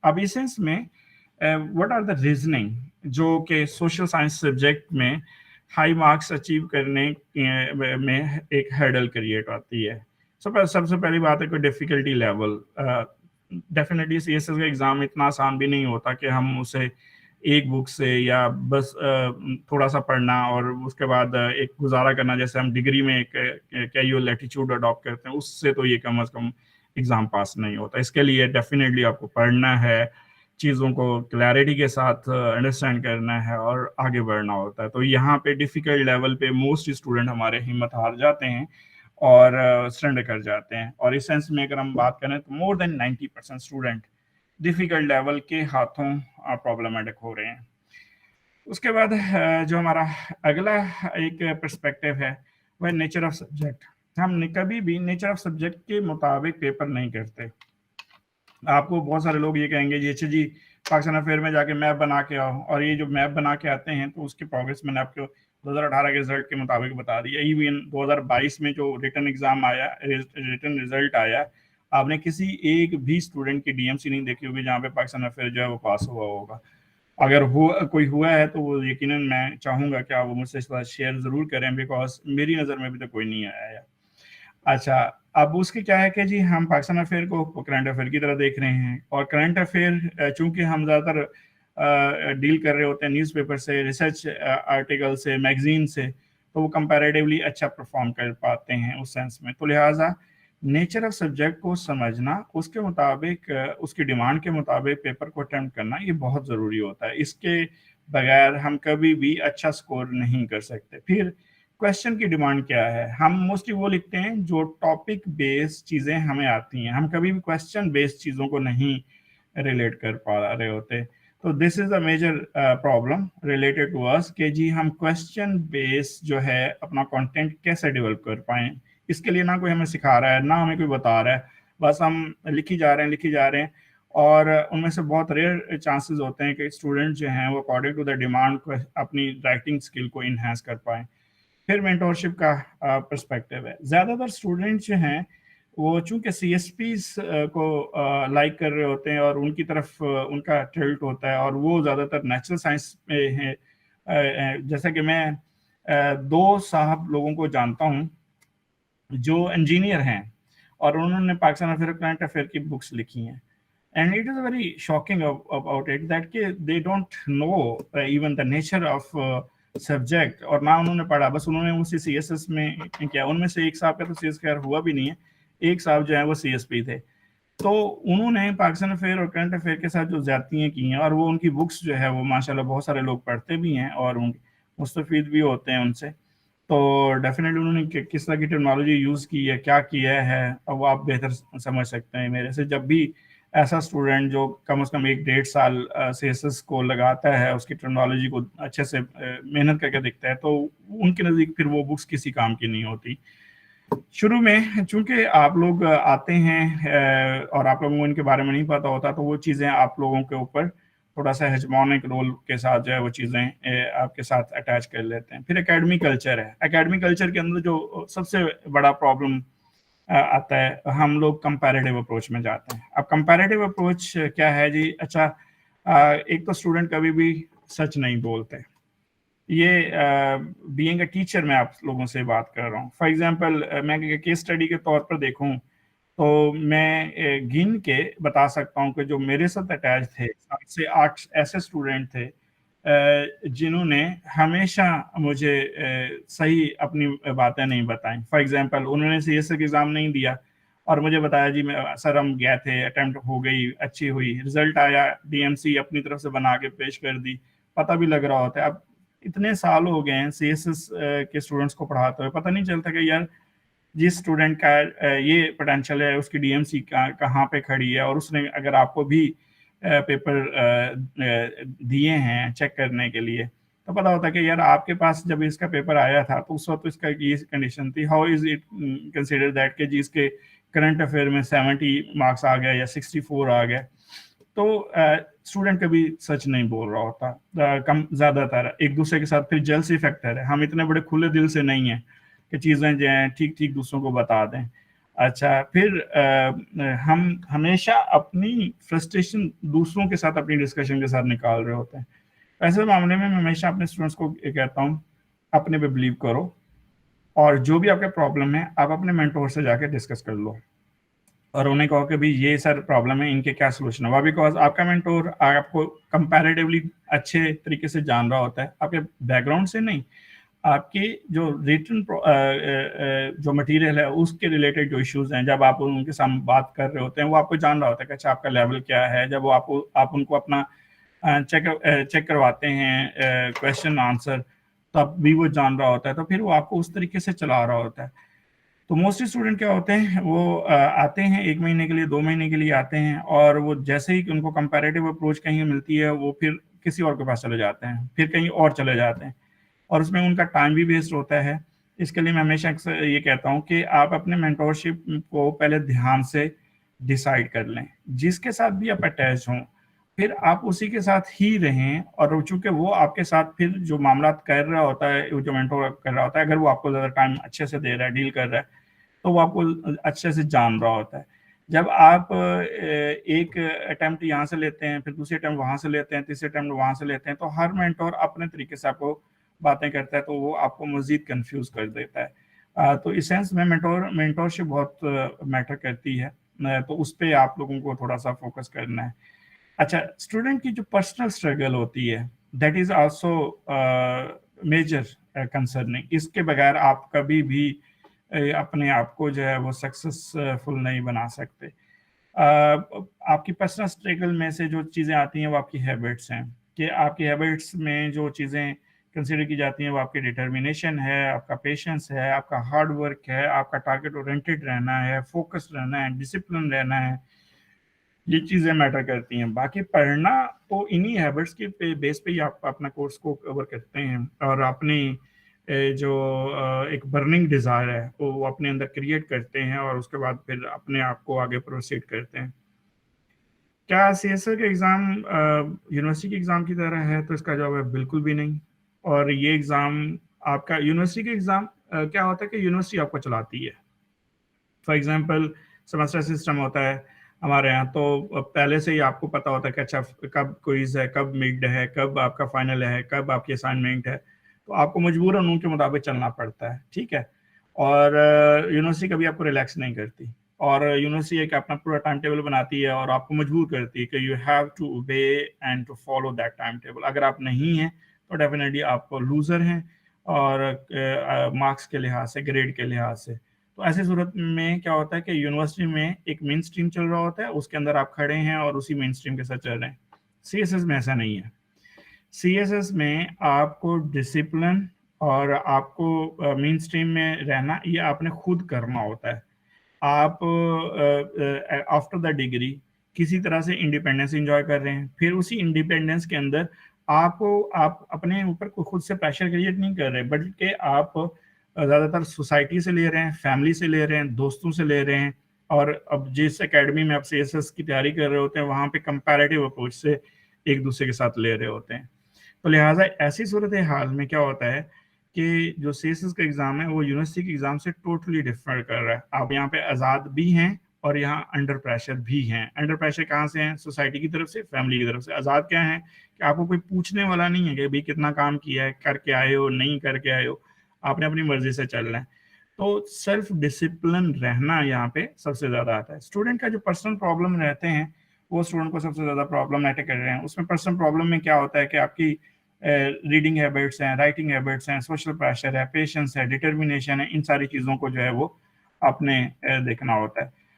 अब इस सेंस में व्हाट आर द रीजनिंग जो कि सोशल साइंस सब्जेक्ट में हाई मार्क्स अचीव करने में एक हर्डल क्रिएट आती है। सबसे पहली बात है कोई डिफिकल्टी लेवल। डेफिनेटली सीएसएस का एग्ज़ाम इतना आसान भी नहीं होता कि हम उसे एक बुक से या बस थोड़ा सा पढ़ना और उसके बाद एक गुजारा करना, जैसे हम डिग्री में एक कैजुअल एटीट्यूड अडॉप्ट करते हैं, उससे तो ये कम से कम एग्ज़ाम पास नहीं होता। इसके लिए डेफिनेटली आपको पढ़ना है, चीज़ों को क्लैरिटी के साथ अंडरस्टैंड करना है और आगे बढ़ना होता है। तो यहाँ पे डिफ़िकल्ट लेवल पे मोस्ट स्टूडेंट हमारे हिम्मत हार जाते हैं और सरेंडर कर जाते हैं। और इस सेंस में अगर हम बात करें तो more than 90% student difficult level के हाथों प्रॉब्लमेटिक हो रहे हैं। उसके बाद जो हमारा अगला एक पर्सपेक्टिव है वह नेचर ऑफ सब्जेक्ट। हम कभी भी नेचर ऑफ सब्जेक्ट के मुताबिक पेपर नहीं करते। आपको बहुत सारे लोग ये कहेंगे जी अच्छा जी पाकिस्तान अफेयर में जाके मैप बना के आओ, और ये जो मैप बना के आते हैं तो उसकी प्रोग्रेस मैंने आपको 2018 के रिजल्ट के मुताबिक बता दिया। इवन 2022 में जो रिटन एग्जाम आया, रिटन रिजल्ट आया, आपने किसी एक भी स्टूडेंट की डीएमसी नहीं देखी होगी जहाँ पे पाकिस्तान अफेयर जो है वो पास हुआ होगा। अगर कोई हुआ है तो वो यकीनन मैं चाहूंगा कि आप वो मुझसे इस बात शेयर जरूर करें, बिकॉज मेरी नज़र में भी तो कोई नहीं आया है। अच्छा, अब उसकी क्या है कि जी हम पाकिस्तान अफेयर को करंट अफेयर की तरह देख रहे हैं, और करंट अफेयर चूंकि हम ज़्यादातर डील कर रहे होते हैं न्यूज़पेपर से, रिसर्च आर्टिकल से, मैगजीन से, तो वो कंपैरेटिवली अच्छा परफॉर्म कर पाते हैं उस सेंस में। तो लिहाजा नेचर ऑफ सब्जेक्ट को समझना, उसके मुताबिक उसकी डिमांड के मुताबिक पेपर को अटेम्प्ट करना, ये बहुत ज़रूरी होता है। इसके बगैर हम कभी भी अच्छा स्कोर नहीं कर सकते। फिर क्वेश्चन की डिमांड क्या है, हम मोस्टली वो लिखते हैं जो टॉपिक बेस्ड चीज़ें हमें आती हैं, हम कभी भी क्वेश्चन बेस्ड चीज़ों को नहीं रिलेट कर पा रहे होते। तो this is a major problem related to us कि जी हम क्वेश्चन बेस्ड जो है अपना कंटेंट कैसे डेवलप कर पाएँ। इसके लिए ना कोई हमें सिखा रहा है, ना हमें कोई बता रहा है, बस हम लिखी जा रहे हैं और उनमें से बहुत रेयर चांसेस होते हैं कि स्टूडेंट जो हैं वो अकॉर्डिंग टू द डिमांड को अपनी राइटिंग स्किल को इन्हांस कर पाएँ। फिर मेंटोरशिप का पर्सपेक्टिव है। ज़्यादातर स्टूडेंट जो हैं वो चूंकि सीएसपीज को लाइक कर रहे होते हैं और उनकी तरफ उनका टिल्ट होता है, और वो ज़्यादातर नेचुरल साइंस में है। जैसा कि मैं दो साहब लोगों को जानता हूँ जो इंजीनियर हैं और उन्होंने पाकिस्तान अफेयर करंट अफेयर की बुक्स लिखी हैं, and it is very shocking about it that they don't know even the nature of subject, और ना उन्होंने पढ़ा, बस उन्होंने उसी सीएसएस में किया। उनमें से एक साहब का तो सीएस खैर हुआ भी नहीं है, एक साहब जो है वो सीएसपी थे, तो उन्होंने पाकिस्तान अफेयर और करंट अफेयर के साथ जो ज्यादतियाँ की हैं, और वो उनकी बुक्स जो है वो माशाल्लाह बहुत सारे लोग पढ़ते भी हैं और मुस्तफीद भी होते हैं उनसे। तो डेफिनेटली उन्होंने किस तरह की टेक्नोलॉजी यूज़ की है, क्या किया है, अब वो आप बेहतर समझ सकते हैं मेरे से। जब भी ऐसा स्टूडेंट जो कम से कम 1-1.5 साल सीएसएस को लगाता है, उसकी टेक्नोलॉजी को अच्छे से मेहनत करके दिखता है, तो उनके नज़दीक फिर वो बुक्स किसी काम की नहीं होती। शुरू में चूंकि आप लोग आते हैं और आप लोगों को इनके बारे में नहीं पता होता, तो वो चीज़ें आप लोगों के ऊपर थोड़ा सा हेजमोनिक रोल के साथ जो है वो चीज़ें आपके साथ अटैच कर लेते हैं। फिर एकेडमिक कल्चर है। एकेडमिक कल्चर के अंदर जो सबसे बड़ा प्रॉब्लम आता है, हम लोग कंपैरेटिव अप्रोच में जाते हैं। अब कंपैरेटिव अप्रोच क्या है जी? अच्छा, एक तो स्टूडेंट कभी भी सच नहीं बोलते। ये बीइंग अ टीचर मैं आप लोगों से बात कर रहा हूँ। फॉर एग्जांपल मैं केस स्टडी के तौर पर देखूं तो मैं गिन के बता सकता हूँ कि जो मेरे साथ अटैच थे 7 से 8 ऐसे स्टूडेंट थे जिन्होंने हमेशा मुझे सही अपनी बातें नहीं बताई। फॉर एग्जांपल उन्होंने सीएसए का एग्ज़ाम नहीं दिया और मुझे बताया जी मैं सर हम गए थे, अटेम्प्ट हो गई, अच्छी हुई, रिजल्ट आया, डीएमसी अपनी तरफ से बना के पेश कर दी, पता भी लग रहा होता है। अब इतने साल हो गए हैं सीएसएस के स्टूडेंट्स को पढ़ाते हुए, पता नहीं चलता कि यार जिस स्टूडेंट का ये पोटेंशियल है उसकी डीएमसी कहाँ पे खड़ी है, और उसने अगर आपको भी पेपर दिए हैं चेक करने के लिए, तो पता होता है कि यार आपके पास जब इसका पेपर आया था तो उस वक्त इसका ये कंडीशन थी। How is it consider that कि जी इसके करंट अफेयर में 70 मार्क्स आ गया या 64 आ गया। तो स्टूडेंट कभी सच नहीं बोल रहा होता, कम ज़्यादातर एक दूसरे के साथ फिर जेलसी फैक्टर है। हम इतने बड़े खुले दिल से नहीं हैं कि चीज़ें जो हैं ठीक ठीक दूसरों को बता दें। अच्छा, फिर हम हमेशा अपनी फ्रस्ट्रेशन दूसरों के साथ अपनी डिस्कशन के साथ निकाल रहे होते हैं। ऐसे मामले में मैं हमेशा अपने स्टूडेंट्स को ये कहता हूँ, अपने पे बिलीव करो और जो भी आपका प्रॉब्लम है आप अपने मेंटोर से जाके डिस्कस कर लो और उन्हें कहो कि भाई ये सर प्रॉब्लम है, इनके क्या सोल्यूशन है। बिकॉज आपका मेंटोर आपको कंपैरेटिवली अच्छे तरीके से जान रहा होता है, आपके बैकग्राउंड से नहीं, आपकी जो रिटन जो मटेरियल है उसके रिलेटेड जो इश्यूज हैं, जब आप उनके सामने बात कर रहे होते हैं वो आपको जान रहा होता है कि अच्छा आपका लेवल क्या है। जब वो आप उनको अपना चेक करवाते हैं क्वेश्चन आंसर, तब भी वो जान रहा होता है, तो फिर वो आपको उस तरीके से चला रहा होता है। तो मोस्टली स्टूडेंट क्या होते हैं, वो आते हैं 1 महीने के लिए, 2 महीने के लिए आते हैं, और वो जैसे ही उनको कंपैरेटिव अप्रोच कहीं मिलती है वो फिर किसी और के पास चले जाते हैं, फिर कहीं और चले जाते हैं, और उसमें उनका टाइम भी वेस्ट होता है। इसके लिए मैं हमेशा अक्सर ये कहता हूँ कि आप अपने मेंटोरशिप को पहले ध्यान से डिसाइड कर लें, जिसके साथ भी आप अटैच हों फिर आप उसी के साथ ही रहें। और चूंकि वो आपके साथ फिर जो मामला कर रहा होता है, जो मेंटोर कर रहा होता है, अगर वो आपको ज़्यादा टाइम अच्छे से दे रहा है, डील कर रहा है, तो वो आपको अच्छे से जान रहा होता है। जब आप एक अटेम्प्ट यहाँ से लेते हैं, फिर दूसरे अटेम्प्ट वहाँ से लेते हैं, तीसरे अटेम्प्ट वहाँ से लेते हैं, तो हर मेंटोर अपने तरीके से आपको बातें करता है, तो वो आपको मजीद कंफ्यूज कर देता है। तो इस सेंस में मेंटोरशिप बहुत मैटर करती है, तो उस पर आप लोगों को थोड़ा सा फोकस करना है। अच्छा, स्टूडेंट की जो पर्सनल स्ट्रगल होती है, that is also major concerning. इसके बगैर आप कभी भी अपने आप को जो है वो सक्सेसफुल नहीं बना सकते। आपकी पर्सनल स्ट्रगल में से जो चीज़ें आती हैं वो आपकी हैबिट्स हैं, कि आपकी हैबिट्स में जो चीज़ें कंसिडर की जाती हैं वो आपकी डिटर्मिनेशन है, आपका पेशेंस है, आपका हार्ड वर्क है, आपका टारगेट ओरिएंटेड रहना है, फोकस रहना है, डिसिप्लिन रहना है। ये चीज़ें मैटर करती हैं। बाकी पढ़ना तो इन्हीं हैबिट्स के बेस पे ही आप अपना कोर्स को कवर करते हैं, और अपनी जो एक बर्निंग डिज़ायर है वो अपने अंदर क्रिएट करते हैं, और उसके बाद फिर अपने आप को आगे प्रोसीड करते हैं। क्या सीएसए का एग्ज़ाम यूनिवर्सिटी के एग्ज़ाम की तरह है? तो इसका जवाब है बिल्कुल भी नहीं। और ये एग्ज़ाम आपका यूनिवर्सिटी के एग्ज़ाम क्या होता है कि यूनिवर्सिटी आपको चलाती है। फॉर एग्जांपल सेमेस्टर सिस्टम होता है हमारे यहाँ, तो पहले से ही आपको पता होता है कि अच्छा कब क्विज है, कब मिड है, कब आपका फाइनल है, कब आपकी असाइनमेंट है, तो आपको मजबूरन उनके मुताबिक चलना पड़ता है, ठीक है। और यूनिवर्सिटी कभी आपको रिलैक्स नहीं करती, और यूनिवर्सिटी एक अपना पूरा टाइम टेबल बनाती है और आपको मजबूर करती है कि you have to obey and to follow that time table. अगर आप नहीं हैं तो डेफिनेटली आप लूजर हैं, और मार्क्स के लिहाज से, ग्रेड के लिहाज से। तो ऐसी सूरत में क्या होता है कि यूनिवर्सिटी में एक मेन स्ट्रीम चल रहा होता है, उसके अंदर आप खड़े हैं और उसी मेन स्ट्रीम के साथ चल रहे हैं। सीएसएस में ऐसा नहीं है। सीएसएस में आपको डिसिप्लिन और आपको मेन स्ट्रीम में रहना, ये आपने खुद करना होता है। आप आफ्टर द डिग्री किसी तरह से इंडिपेंडेंस एंजॉय कर रहे हैं, फिर उसी इंडिपेंडेंस के अंदर आप अपने ऊपर खुद से प्रेशर क्रिएट नहीं कर रहे, बल्कि आप ज़्यादातर सोसाइटी से ले रहे हैं, फैमिली से ले रहे हैं, दोस्तों से ले रहे हैं। और अब जिस एकेडमी में आप सीएसएस की तैयारी कर रहे होते हैं वहाँ पे कंपैरेटिव अप्रोच से एक दूसरे के साथ ले रहे होते हैं। तो लिहाजा ऐसी सूरत हाल में क्या होता है कि जो सीएसएस का एग्ज़ाम है वो यूनिवर्सिटी के एग्ज़ाम से टोटली डिफर कर रहा है। आप यहाँ पे आज़ाद भी हैं और यहाँ अंडर प्रेशर भी हैं। अंडर प्रेशर कहाँ से है? सोसाइटी की तरफ से, फैमिली की तरफ से। आज़ाद क्या है कि आपको कोई पूछने वाला नहीं है कि भाई कितना काम किया है, करके आए हो, नहीं करके आए हो, आपने अपनी मर्जी से चलना है। तो सेल्फ डिसिप्लिन रहना यहाँ पे सबसे ज़्यादा आता है। स्टूडेंट का जो पर्सनल प्रॉब्लम रहते हैं वो स्टूडेंट को सबसे ज़्यादा प्रॉब्लमेटिक कर रहे हैं। उसमें पर्सनल प्रॉब्लम में क्या होता है कि आपकी रीडिंग हैबिट्स हैं, राइटिंग हैबिट्स हैं, सोशल प्रेशर है, पेशेंस है, डिटर्मिनेशन है, इन सारी चीज़ों को जो है वो आपने देखना होता है।